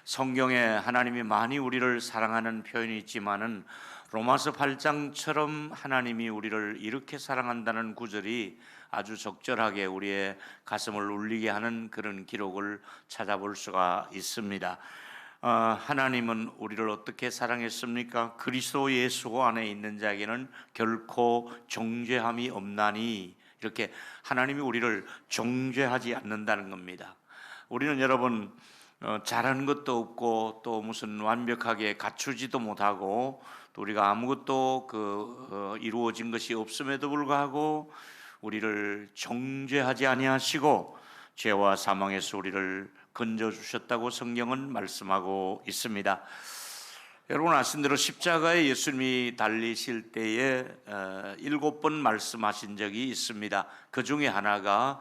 성경에 하나님이 많이 우리를 사랑하는 표현이 있지만은 로마서 8장처럼 하나님이 우리를 이렇게 사랑한다는 구절이 아주 적절하게 우리의 가슴을 울리게 하는 그런 기록을 찾아볼 수가 있습니다. 하나님은 우리를 어떻게 사랑했습니까? 그리스도 예수 안에 있는 자에게는 결코 정죄함이 없나니, 이렇게 하나님이 우리를 정죄하지 않는다는 겁니다. 우리는 여러분 잘하는 것도 없고 또 무슨 완벽하게 갖추지도 못하고 또 우리가 아무것도 이루어진 것이 없음에도 불구하고 우리를 정죄하지 아니하시고 죄와 사망에서 우리를 건져주셨다고 성경은 말씀하고 있습니다. 여러분 아신 대로 십자가에 예수님이 달리실 때에 7번 말씀하신 적이 있습니다. 그 중에 하나가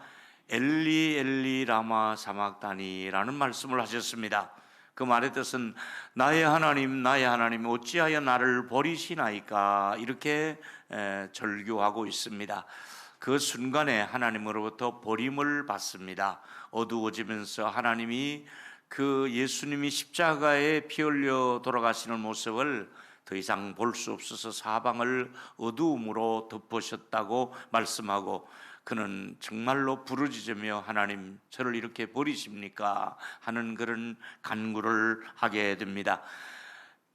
엘리 엘리 라마 사막다니라는 말씀을 하셨습니다. 그 말의 뜻은 나의 하나님 어찌하여 나를 버리시나이까, 이렇게 절규하고 있습니다. 그 순간에 하나님으로부터 버림을 받습니다. 어두워지면서 하나님이 그 예수님이 십자가에 피 흘려 돌아가시는 모습을 더 이상 볼 수 없어서 사방을 어두움으로 덮으셨다고 말씀하고, 그는 정말로 부르짖으며 하나님 저를 이렇게 버리십니까 하는 그런 간구를 하게 됩니다.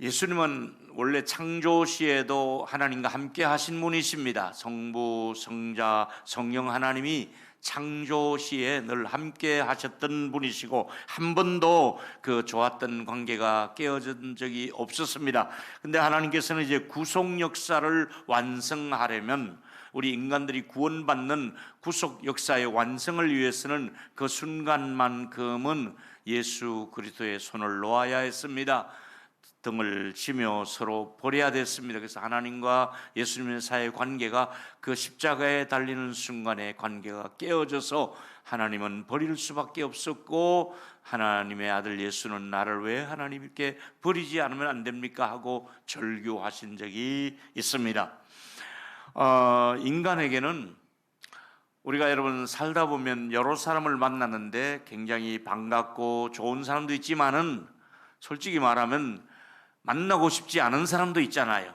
예수님은 원래 창조 시에도 하나님과 함께 하신 분이십니다. 성부, 성자, 성령 하나님이 창조 시에 늘 함께 하셨던 분이시고 한 번도 그 좋았던 관계가 깨어진 적이 없었습니다. 근데 하나님께서는 이제 구속 역사를 완성하려면, 우리 인간들이 구원받는 구속 역사의 완성을 위해서는 그 순간만큼은 예수 그리스도의 손을 놓아야 했습니다. 등을 치며 서로 버려야 됐습니다. 그래서 하나님과 예수님의 사이의 관계가 그 십자가에 달리는 순간에 관계가 깨어져서 하나님은 버릴 수밖에 없었고, 하나님의 아들 예수는 나를 왜 하나님께 버리지 않으면 안 됩니까 하고 절규하신 적이 있습니다. 인간에게는 우리가 여러분 살다 보면 여러 사람을 만나는데 굉장히 반갑고 좋은 사람도 있지만은 솔직히 말하면 만나고 싶지 않은 사람도 있잖아요.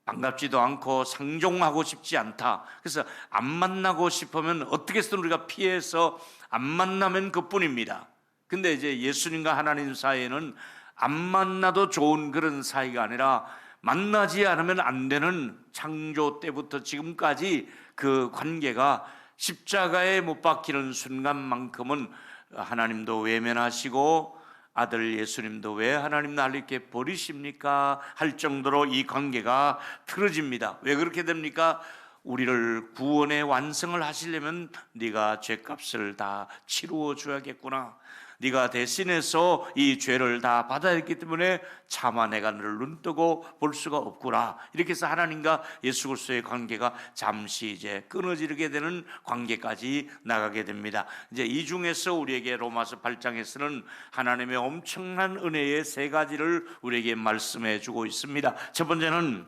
반갑지도 않고 상종하고 싶지 않다. 그래서 안 만나고 싶으면 어떻게 해서든 우리가 피해서 안 만나면 그뿐입니다. 근데 이제 예수님과 하나님 사이에는 안 만나도 좋은 그런 사이가 아니라 만나지 않으면 안 되는, 창조 때부터 지금까지 그 관계가 십자가에 못 박히는 순간만큼은 하나님도 외면하시고 아들 예수님도 왜 하나님 나를 이렇게 버리십니까 할 정도로 이 관계가 틀어집니다. 왜 그렇게 됩니까? 우리를 구원의 완성을 하시려면 네가 죄값을 다 치루어 줘야겠구나, 네가 대신해서 이 죄를 다 받아야 했기 때문에 차마 내가 너를 눈뜨고 볼 수가 없구나, 이렇게 해서 하나님과 예수 그리스도의 관계가 잠시 이제 끊어지게 되는 관계까지 나가게 됩니다. 이제 이 중에서 우리에게 로마서 8장에서는 하나님의 엄청난 은혜의 세 가지를 우리에게 말씀해 주고 있습니다. 첫 번째는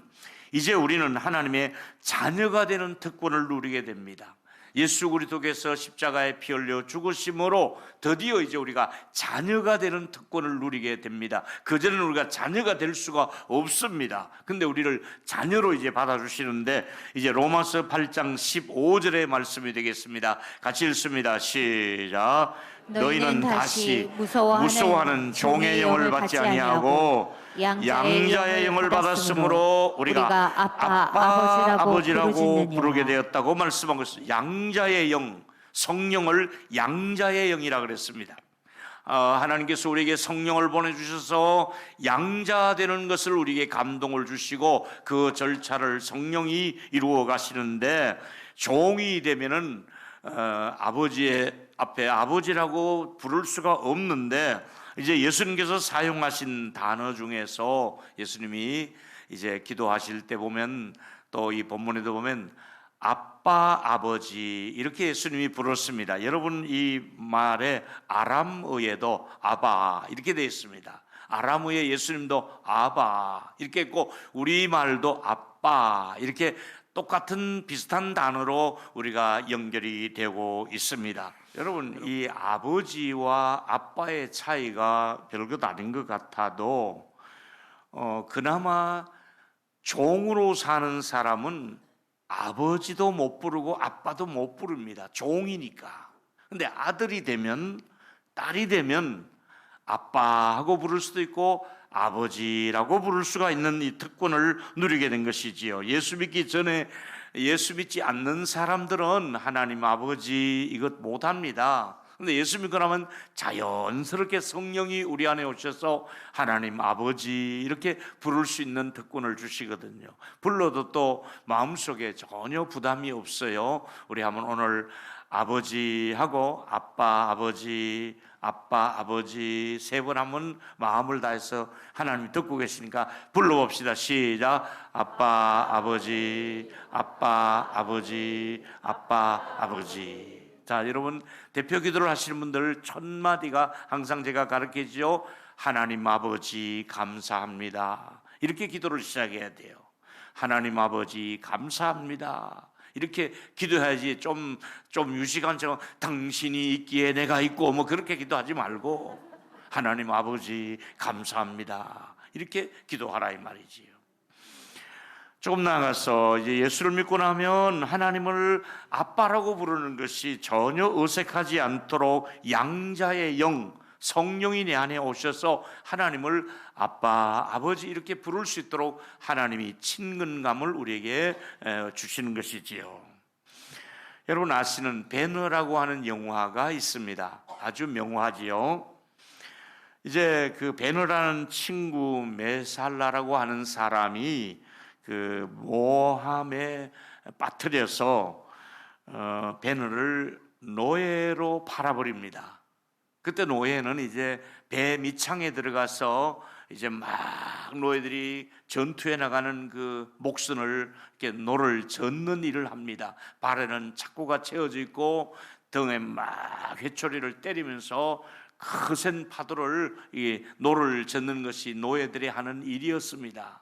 이제 우리는 하나님의 자녀가 되는 특권을 누리게 됩니다. 예수 그리스도께서 십자가에 피 흘려 죽으심으로 드디어 이제 우리가 자녀가 되는 특권을 누리게 됩니다. 그전에는 우리가 자녀가 될 수가 없습니다. 근데 우리를 자녀로 이제 받아주시는데, 이제 로마서 8장 15절의 말씀이 되겠습니다. 같이 읽습니다. 시작. 너희는 다시 무서워하는 종의 영을 받지 아니하고 양자의 영을 받았으므로 우리가 아버지라고 부르게 되었다고 말씀하고 있어요. 양자의 영, 성령을 양자의 영이라 그랬습니다. 하나님께서 우리에게 성령을 보내주셔서 양자되는 것을 우리에게 감동을 주시고 그 절차를 성령이 이루어 가시는데, 종이 되면은 아버지의 앞에 아버지라고 부를 수가 없는데, 이제 예수님께서 사용하신 단어 중에서 예수님이 이제 기도하실 때 보면, 또 이 본문에도 보면 아빠, 아버지 이렇게 예수님이 부르셨습니다. 여러분 이 말에 아람어에도 아바 이렇게 되어 있습니다. 아람어에 예수님도 아바 이렇게 했고 우리말도 아빠 이렇게 똑같은 비슷한 단어로 우리가 연결이 되고 있습니다. 여러분, 이 아버지와 아빠의 차이가 별것 아닌 것 같아도 그나마 종으로 사는 사람은 아버지도 못 부르고 아빠도 못 부릅니다. 종이니까. 근데 아들이 되면, 딸이 되면 아빠하고 부를 수도 있고 아버지라고 부를 수가 있는 이 특권을 누리게 된 것이지요. 예수 믿기 전에, 예수 믿지 않는 사람들은 하나님 아버지 이것 못합니다. 근데 예수 믿고 나면 자연스럽게 성령이 우리 안에 오셔서 하나님 아버지 이렇게 부를 수 있는 특권을 주시거든요. 불러도 또 마음속에 전혀 부담이 없어요. 우리 한번 오늘 아버지하고 아빠 아버지 아빠 아버지 세 번 한번 마음을 다해서 하나님이 듣고 계시니까 불러봅시다. 시작. 아빠 아버지 아빠 아버지 아빠 아버지. 자, 여러분, 대표 기도를 하시는 분들 첫 마디가 항상 제가 가르치죠. 하나님 아버지 감사합니다. 이렇게 기도를 시작해야 돼요. 하나님 아버지 감사합니다. 이렇게 기도해야지. 좀 유시간처럼 당신이 있기에 내가 있고 뭐 그렇게 기도하지 말고 하나님 아버지 감사합니다. 이렇게 기도하라 이 말이지요. 조금 나아가서 이제 예수를 믿고 나면 하나님을 아빠라고 부르는 것이 전혀 어색하지 않도록 양자의 영, 성령이 내 안에 오셔서 하나님을 아빠, 아버지 이렇게 부를 수 있도록 하나님이 친근감을 우리에게 주시는 것이지요. 여러분 아시는 배너라고 하는 영화가 있습니다. 아주 명화지요. 이제 그 배너라는 친구 메살라라고 하는 사람이 그 모함에 빠뜨려서 배너를 노예로 팔아버립니다. 그때 노예는 이제 배 밑창에 들어가서 이제 막 노예들이 전투에 나가는 그 목선을 이렇게 노를 젓는 일을 합니다. 발에는 착고가 채워져 있고 등에 막 회초리를 때리면서 거센 파도를 이 노를 젓는 것이 노예들이 하는 일이었습니다.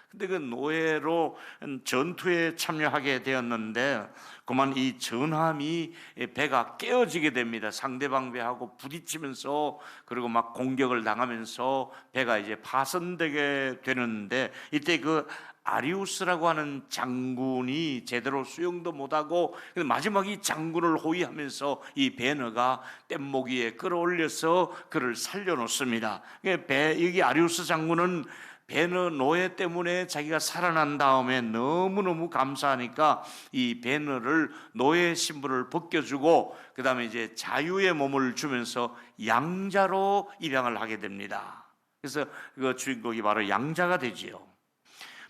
근데 그 노예로 전투에 참여하게 되었는데 그만 이 전함이 배가 깨어지게 됩니다. 상대방 배하고 부딪히면서 그리고 막 공격을 당하면서 배가 이제 파손되게 되는데 이때 그 아리우스라고 하는 장군이 제대로 수영도 못하고 마지막에 이 장군을 호위하면서 이 배너가 뗏목 위에 끌어올려서 그를 살려놓습니다. 여기 아리우스 장군은 배너 노예 때문에 자기가 살아난 다음에 너무너무 감사하니까 이 배너를 노예 신분을 벗겨주고 그 다음에 이제 자유의 몸을 주면서 양자로 입양을 하게 됩니다. 그래서 그 주인공이 바로 양자가 되지요.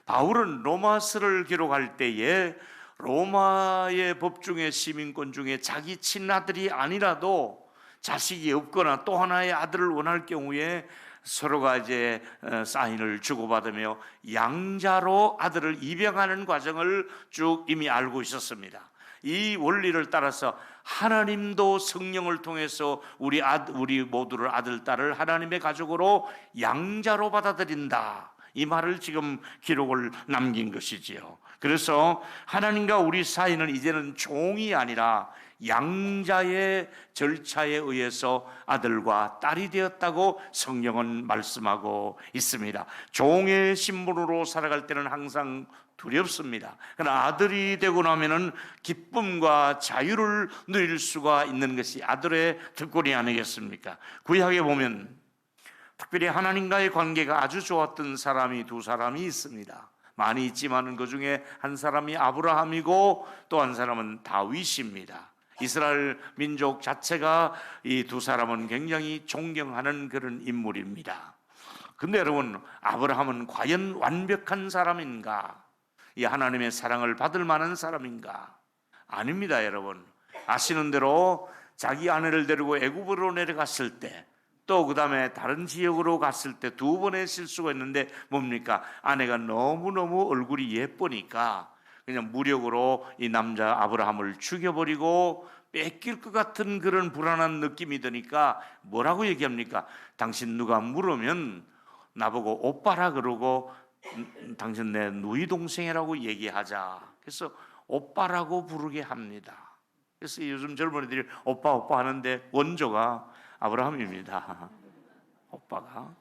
바울은 로마서를 기록할 때에 로마의 법중의 시민권 중에 자기 친아들이 아니라도 자식이 없거나 또 하나의 아들을 원할 경우에 서로가 이제 사인을 주고받으며 양자로 아들을 입양하는 과정을 쭉 이미 알고 있었습니다. 이 원리를 따라서 하나님도 성령을 통해서 우리 모두를 아들, 딸을 하나님의 가족으로 양자로 받아들인다. 이 말을 지금 기록을 남긴 것이지요. 그래서 하나님과 우리 사이는 이제는 종이 아니라 양자의 절차에 의해서 아들과 딸이 되었다고 성경은 말씀하고 있습니다. 종의 신분으로 살아갈 때는 항상 두렵습니다. 그러나 아들이 되고 나면은 기쁨과 자유를 누릴 수가 있는 것이 아들의 특권이 아니겠습니까? 구약에 보면 특별히 하나님과의 관계가 아주 좋았던 사람이 두 사람이 있습니다. 많이 있지만 그 중에 한 사람이 아브라함이고 또 한 사람은 다윗입니다. 이스라엘 민족 자체가 이 두 사람은 굉장히 존경하는 그런 인물입니다. 근데 여러분, 아브라함은 과연 완벽한 사람인가? 이 하나님의 사랑을 받을 만한 사람인가? 아닙니다, 여러분. 아시는 대로 자기 아내를 데리고 애굽으로 내려갔을 때 또 그 다음에 다른 지역으로 갔을 때 두 번의 실수가 있는데 뭡니까? 아내가 너무너무 얼굴이 예쁘니까 그냥 무력으로 이 남자 아브라함을 죽여버리고 뺏길 것 같은 그런 불안한 느낌이 드니까 뭐라고 얘기합니까? 당신 누가 물으면 나보고 오빠라 그러고 당신 내 누이 동생이라고 얘기하자. 그래서 오빠라고 부르게 합니다. 그래서 요즘 젊은이들이 오빠 오빠 하는데 원조가 아브라함입니다. 오빠가.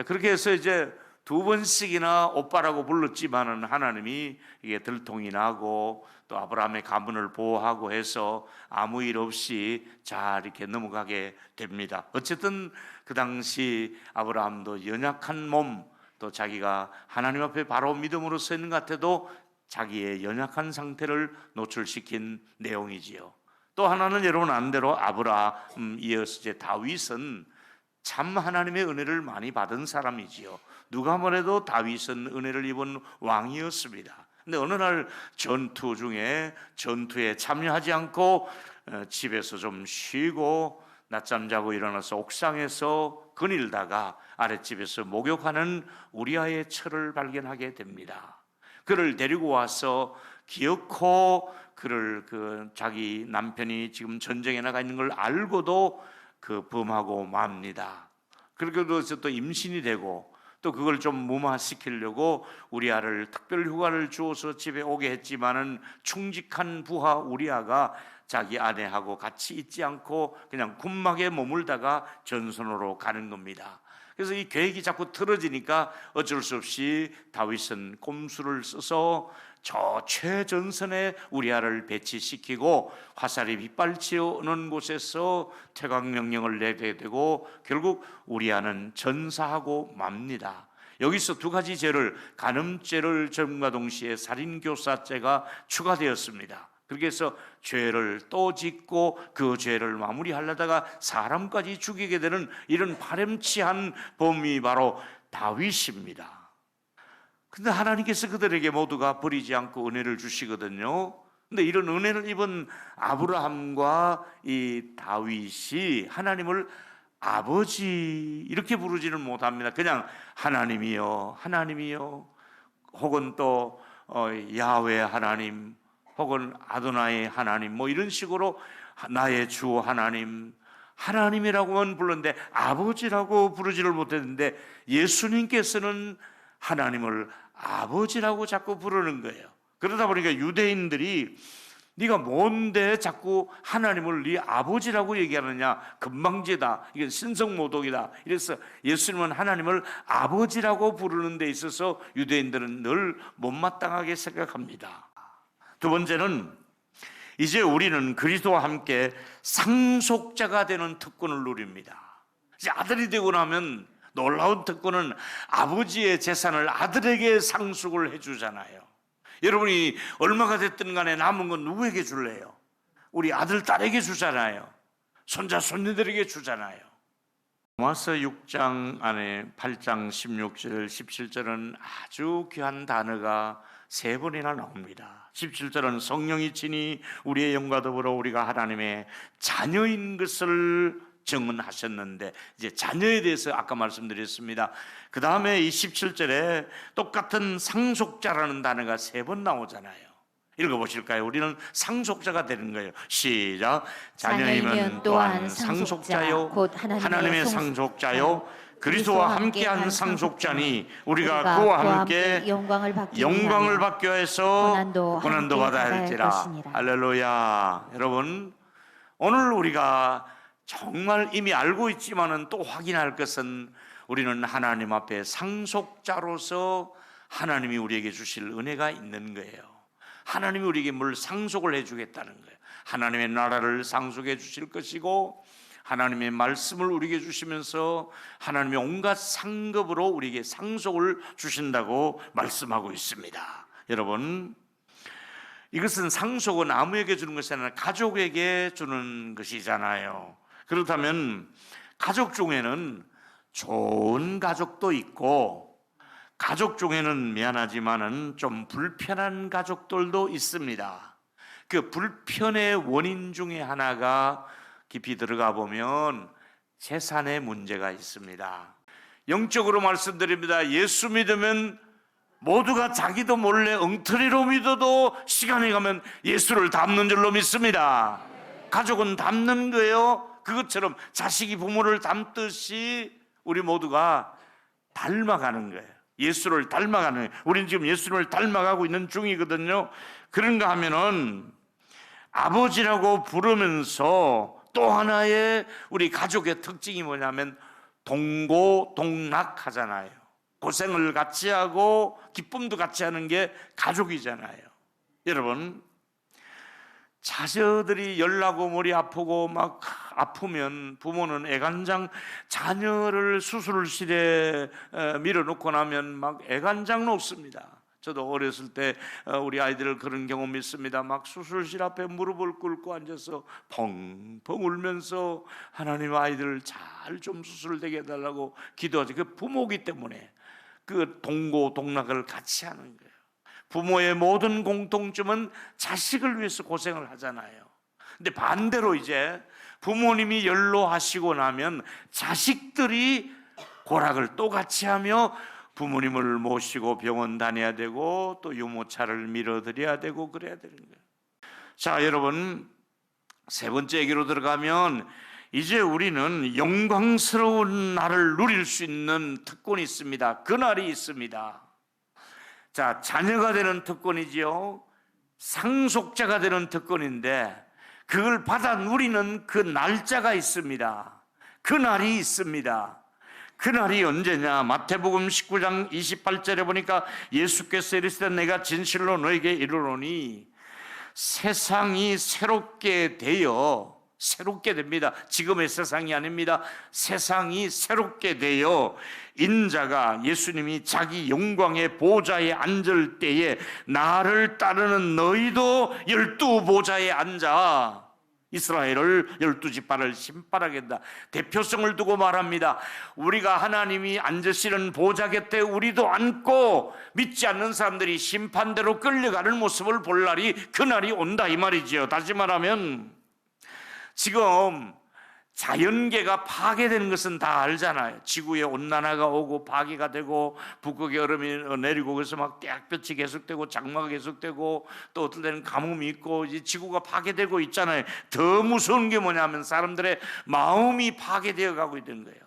그렇게 해서 이제 2번씩이나 오빠라고 불렀지만은 하나님이 이게 들통이 나고 또 아브라함의 가문을 보호하고 해서 아무 일 없이 잘 이렇게 넘어가게 됩니다. 어쨌든 그 당시 아브라함도 연약한 몸, 또 자기가 하나님 앞에 바로 믿음으로 서 있는 것 같아도 자기의 연약한 상태를 노출시킨 내용이지요. 또 하나는 여러분 안대로 아브라함 이어서 이제 다윗은 참 하나님의 은혜를 많이 받은 사람이지요. 누가 뭐래도 다윗은 은혜를 입은 왕이었습니다. 근데 어느 날 전투 중에 전투에 참여하지 않고 집에서 좀 쉬고 낮잠 자고 일어나서 옥상에서 거닐다가 아랫집에서 목욕하는 우리아의 처를 발견하게 됩니다. 그를 데리고 와서 기어코 그를 자기 남편이 지금 전쟁에 나가 있는 걸 알고도 범하고 맙니다. 그렇게도 또 임신이 되고 또 그걸 좀 무마시키려고 우리아를 특별 휴가를 주어서 집에 오게 했지만은 충직한 부하 우리아가 자기 아내하고 같이 있지 않고 그냥 군막에 머물다가 전선으로 가는 겁니다. 그래서 이 계획이 자꾸 틀어지니까 어쩔 수 없이 다윗은 꼼수를 써서 저 최전선에 우리아를 배치시키고 화살이 빗발치어 오는 곳에서 퇴각 명령을 내게 되고 결국 우리아는 전사하고 맙니다. 여기서 2가지 죄를, 간음죄를 점과 동시에 살인교사죄가 추가되었습니다. 그렇게 해서 죄를 또 짓고 그 죄를 마무리하려다가 사람까지 죽이게 되는 이런 파렴치한 범이 바로 다윗입니다. 근데 하나님께서 그들에게 모두가 버리지 않고 은혜를 주시거든요. 근데 이런 은혜를 입은 아브라함과 이 다윗이 하나님을 아버지 이렇게 부르지는 못합니다. 그냥 하나님이요, 하나님이요, 혹은 또 야훼 하나님, 혹은 아도나이 하나님, 뭐 이런 식으로 나의 주 하나님, 하나님이라고만 불렀는데 아버지라고 부르지를 못했는데 예수님께서는 하나님을 아버지라고 자꾸 부르는 거예요. 그러다 보니까 유대인들이 네가 뭔데 자꾸 하나님을 네 아버지라고 얘기하느냐, 건방지다, 이건 신성모독이다. 이래서 예수님은 하나님을 아버지라고 부르는 데 있어서 유대인들은 늘 못마땅하게 생각합니다. 2번째는 이제 우리는 그리스도와 함께 상속자가 되는 특권을 누립니다. 이제 아들이 되고 나면 놀라운 특권은 아버지의 재산을 아들에게 상속을 해주잖아요. 여러분이 얼마가 됐든 간에 남은 건 누구에게 줄래요? 우리 아들, 딸에게 주잖아요. 손자, 손녀들에게 주잖아요. 로마서 6장 안에 8장 16절, 17절은 아주 귀한 단어가 3번이나 나옵니다. 17절은 성령이 친히 우리의 영과 더불어 우리가 하나님의 자녀인 것을 증언하셨는데, 이제 자녀에 대해서 아까 말씀드렸습니다. 그 다음에 이 17절에 똑같은 상속자라는 단어가 3번 나오잖아요. 읽어보실까요? 우리는 상속자가 되는 거예요. 시작. 자녀이면 또한 상속자요, 곧 하나님의 상속자요, 그리스도와 함께한 상속자니 우리가 그와 함께 영광을 받기 위해서 고난도 받아야 할지라. 할렐루야. 여러분, 오늘 우리가 정말 이미 알고 있지만은 또 확인할 것은 우리는 하나님 앞에 상속자로서 하나님이 우리에게 주실 은혜가 있는 거예요. 하나님이 우리에게 뭘 상속을 해주겠다는 거예요. 하나님의 나라를 상속해 주실 것이고 하나님의 말씀을 우리에게 주시면서 하나님의 온갖 상급으로 우리에게 상속을 주신다고 말씀하고 있습니다. 여러분, 이것은 상속은 아무에게 주는 것이 아니라 가족에게 주는 것이잖아요. 그렇다면 가족 중에는 좋은 가족도 있고 가족 중에는 미안하지만은 좀 불편한 가족들도 있습니다. 그 불편의 원인 중에 하나가 깊이 들어가 보면 재산의 문제가 있습니다. 영적으로 말씀드립니다. 예수 믿으면 모두가 자기도 몰래 엉터리로 믿어도 시간이 가면 예수를 닮는 줄로 믿습니다. 가족은 닮는 거예요. 그것처럼 자식이 부모를 닮듯이 우리 모두가 닮아가는 거예요. 예수를 닮아가는 거예요. 우리는 지금 예수를 닮아가고 있는 중이거든요. 그런가 하면은 아버지라고 부르면서 또 하나의 우리 가족의 특징이 뭐냐면 동고동락하잖아요. 고생을 같이 하고 기쁨도 같이 하는 게 가족이잖아요. 여러분, 자녀들이 열나고 머리 아프고 막 아프면 부모는 애간장, 자녀를 수술실에 밀어놓고 나면 막 애간장 놓습니다. 저도 어렸을 때 우리 아이들을 그런 경험이 있습니다. 막 수술실 앞에 무릎을 꿇고 앉아서 펑펑 울면서 하나님 아이들을 잘 좀 수술되게 해달라고 기도하지. 그 부모기 때문에 그 동고동락을 같이 하는 거예요. 부모의 모든 공통점은 자식을 위해서 고생을 하잖아요. 근데 반대로 이제 부모님이 연로하시고 나면 자식들이 고락을 또 같이 하며 부모님을 모시고 병원 다녀야 되고 또 유모차를 밀어드려야 되고 그래야 되는 거예요. 자, 여러분, 세 번째 얘기로 들어가면 이제 우리는 영광스러운 날을 누릴 수 있는 특권이 있습니다. 그날이 있습니다. 자, 자녀가 되는 특권이지요. 상속자가 되는 특권인데 그걸 받아 누리는 그 날짜가 있습니다. 그 날이 있습니다. 그 날이 언제냐? 마태복음 19장 28절에 보니까 예수께서 이르시되 내가 진실로 너에게 이르노니 세상이 새롭게 됩니다. 지금의 세상이 아닙니다. 세상이 새롭게 되어 인자가 예수님이 자기 영광의 보좌에 앉을 때에 나를 따르는 너희도 12 보좌에 앉아 이스라엘을 12지파를 신바라게 한다. 대표성을 두고 말합니다. 우리가 하나님이 앉으시는 보좌 곁에 우리도 앉고 믿지 않는 사람들이 심판대로 끌려가는 모습을 볼 날이 그날이 온다 이 말이지요. 다시 말하면 지금 자연계가 파괴되는 것은 다 알잖아요. 지구에 온난화가 오고 파괴가 되고 북극의 얼음이 내리고 그래서 막 떼약볕이 계속되고 장마가 계속되고 또 어떨 때는 가뭄이 있고 이제 지구가 파괴되고 있잖아요. 더 무서운 게 뭐냐면 사람들의 마음이 파괴되어 가고 있는 거예요.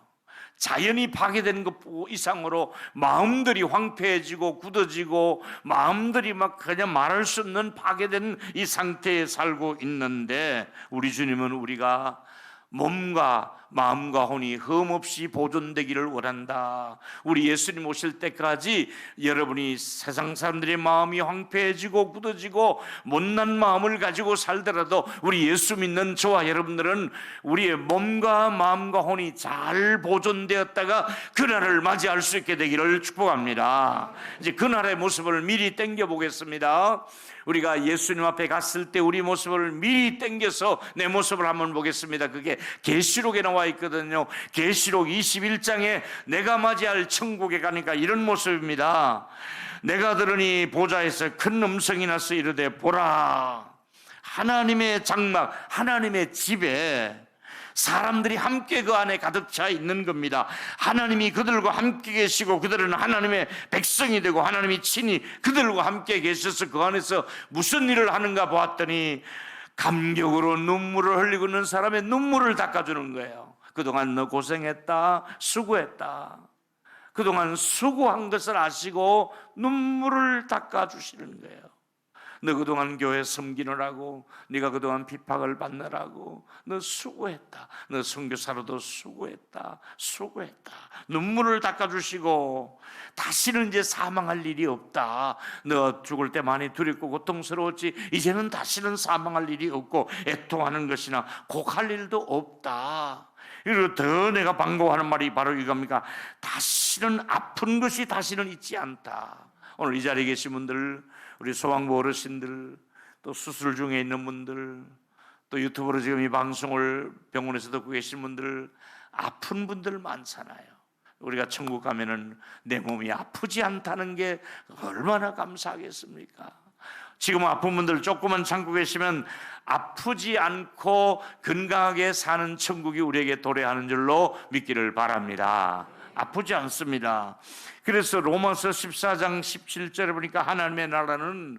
자연이 파괴되는 것 이상으로 마음들이 황폐해지고 굳어지고 마음들이 막 그냥 말할 수 없는 파괴된 이 상태에 살고 있는데 우리 주님은 우리가 몸과 마음과 혼이 흠없이 보존되기를 원한다. 우리 예수님 오실 때까지 여러분이 세상 사람들의 마음이 황폐해지고 굳어지고 못난 마음을 가지고 살더라도 우리 예수 믿는 저와 여러분들은 우리의 몸과 마음과 혼이 잘 보존되었다가 그날을 맞이할 수 있게 되기를 축복합니다. 이제 그날의 모습을 미리 당겨보겠습니다. 우리가 예수님 앞에 갔을 때 우리 모습을 미리 당겨서 내 모습을 한번 보겠습니다. 그게 계시록에 나와 있거든요. 계시록 21장에 내가 맞이할 천국에 가니까 이런 모습입니다. 내가 들으니 보좌에서 큰 음성이 나서 이르되 보라, 하나님의 장막, 하나님의 집에 사람들이 함께 그 안에 가득 차 있는 겁니다. 하나님이 그들과 함께 계시고 그들은 하나님의 백성이 되고 하나님이 친히 그들과 함께 계셔서 그 안에서 무슨 일을 하는가 보았더니 감격으로 눈물을 흘리고 있는 사람의 눈물을 닦아주는 거예요. 그동안 너 고생했다, 수고했다. 그동안 수고한 것을 아시고 눈물을 닦아주시는 거예요. 너 그동안 교회 섬기느라고, 네가 그동안 핍박을 받느라고 너 수고했다. 너 선교사로도 수고했다. 눈물을 닦아주시고 다시는 이제 사망할 일이 없다. 너 죽을 때 많이 두렵고 고통스러웠지 이제는 다시는 사망할 일이 없고 애통하는 것이나 곡할 일도 없다. 그리고 더 내가 반가워하는 말이 바로 이겁니까? 다시는 아픈 것이 다시는 있지 않다. 오늘 이 자리에 계신 분들, 우리 소방부 어르신들, 또 수술 중에 있는 분들, 또 유튜브로 지금 이 방송을 병원에서 듣고 계신 분들, 아픈 분들 많잖아요. 우리가 천국 가면은 내 몸이 아프지 않다는 게 얼마나 감사하겠습니까? 지금 아픈 분들 조금만 참고 계시면 아프지 않고 건강하게 사는 천국이 우리에게 도래하는 줄로 믿기를 바랍니다. 아프지 않습니다. 그래서 로마서 14장 17절에 보니까 하나님의 나라는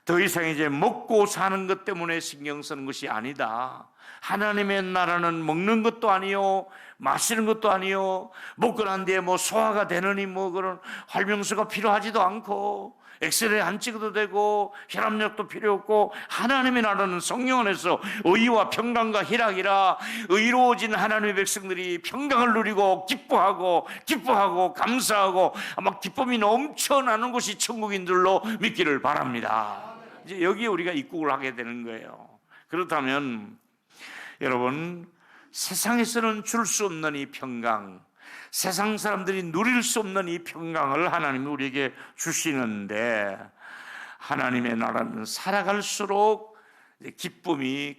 더 이상 이제 먹고 사는 것 때문에 신경 쓰는 것이 아니다. 하나님의 나라는 먹는 것도 아니요, 마시는 것도 아니요, 먹고 난 뒤에 뭐 소화가 되느니 뭐 그런 활명수가 필요하지도 않고, 엑스레이 안 찍어도 되고, 혈압약도 필요 없고, 하나님의 나라는 성령 안에서 의와 평강과 희락이라 의로워진 하나님의 백성들이 평강을 누리고 기뻐하고 감사하고 아마 기쁨이 넘쳐나는 곳이 천국인 줄로 믿기를 바랍니다. 이제 여기에 우리가 입국을 하게 되는 거예요. 그렇다면 여러분, 세상에서는 줄 수 없는 이 평강, 세상 사람들이 누릴 수 없는 이 평강을 하나님이 우리에게 주시는데, 하나님의 나라는 살아갈수록 기쁨이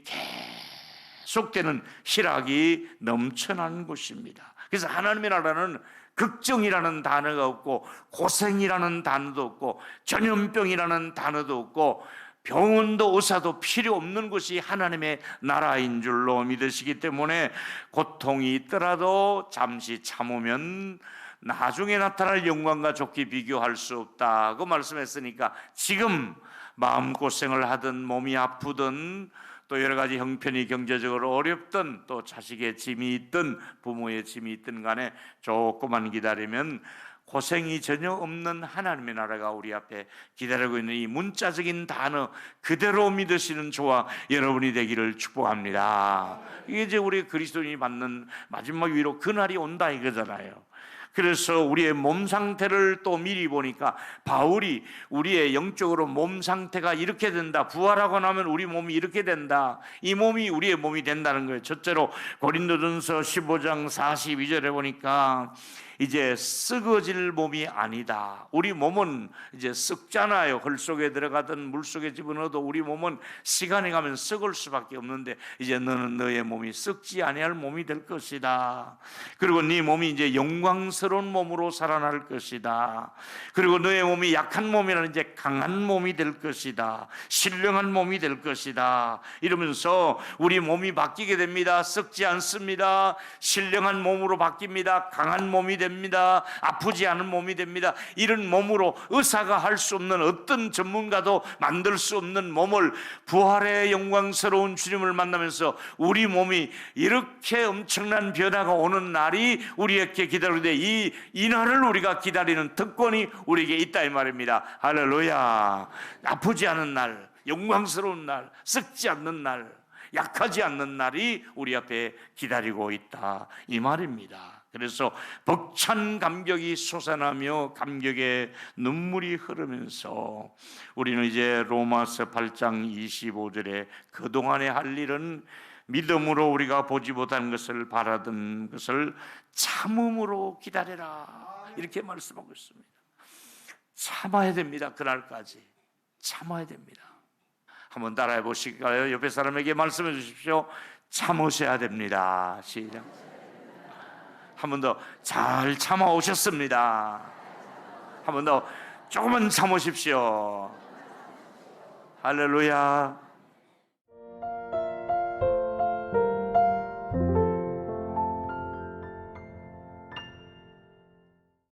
계속되는 희락이 넘쳐나는 곳입니다. 그래서 하나님의 나라는 걱정이라는 단어가 없고, 고생이라는 단어도 없고, 전염병이라는 단어도 없고, 병원도 의사도 필요 없는 것이 하나님의 나라인 줄로 믿으시기 때문에 고통이 있더라도 잠시 참으면 나중에 나타날 영광과 좋게 비교할 수 없다고 말씀했으니까, 지금 마음고생을 하든 몸이 아프든 또 여러 가지 형편이 경제적으로 어렵든 또 자식의 짐이 있든 부모의 짐이 있든 간에 조금만 기다리면 고생이 전혀 없는 하나님의 나라가 우리 앞에 기다리고 있는 이 문자적인 단어 그대로 믿으시는 저와 여러분이 되기를 축복합니다. 이게 이제 우리 그리스도인이 받는 마지막 위로 그날이 온다 이거잖아요. 그래서 우리의 몸 상태를 또 미리 보니까 바울이 우리의 영적으로 몸 상태가 이렇게 된다, 부활하고 나면 우리 몸이 이렇게 된다, 이 몸이 우리의 몸이 된다는 거예요. 첫째로 고린도전서 15장 42절에 보니까 이제 썩어질 몸이 아니다. 우리 몸은 이제 썩잖아요. 흙 속에 들어가든 물 속에 집어넣어도 우리 몸은 시간이 가면 썩을 수밖에 없는데, 이제 너는 너의 몸이 썩지 아니할 몸이 될 것이다. 그리고 네 몸이 이제 영광스러운 몸으로 살아날 것이다. 그리고 너의 몸이 약한 몸이라는 이제 강한 몸이 될 것이다. 신령한 몸이 될 것이다. 이러면서 우리 몸이 바뀌게 됩니다. 썩지 않습니다. 신령한 몸으로 바뀝니다. 강한 몸이 됩니다. 아프지 않은 몸이 됩니다. 이런 몸으로 의사가 할 수 없는, 어떤 전문가도 만들 수 없는 몸을 부활의 영광스러운 주님을 만나면서 우리 몸이 이렇게 엄청난 변화가 오는 날이 우리에게 기다리는데, 이 날을 우리가 기다리는 특권이 우리에게 있다 이 말입니다. 할렐루야. 아프지 않은 날, 영광스러운 날, 썩지 않는 날, 약하지 않는 날이 우리 앞에 기다리고 있다 이 말입니다. 그래서 벅찬 감격이 솟아나며 감격의 눈물이 흐르면서 우리는 이제 로마서 8장 25절에 그동안에 할 일은 믿음으로 우리가 보지 못한 것을 바라던 것을 참음으로 기다려라 이렇게 말씀하고 있습니다. 참아야 됩니다. 그날까지 참아야 됩니다. 한번 따라해 보실까요? 옆에 사람에게 말씀해 주십시오. 참으셔야 됩니다. 시작. 한 번 더. 잘 참아 오셨습니다. 한 번 더. 조금만 참으십시오. 할렐루야.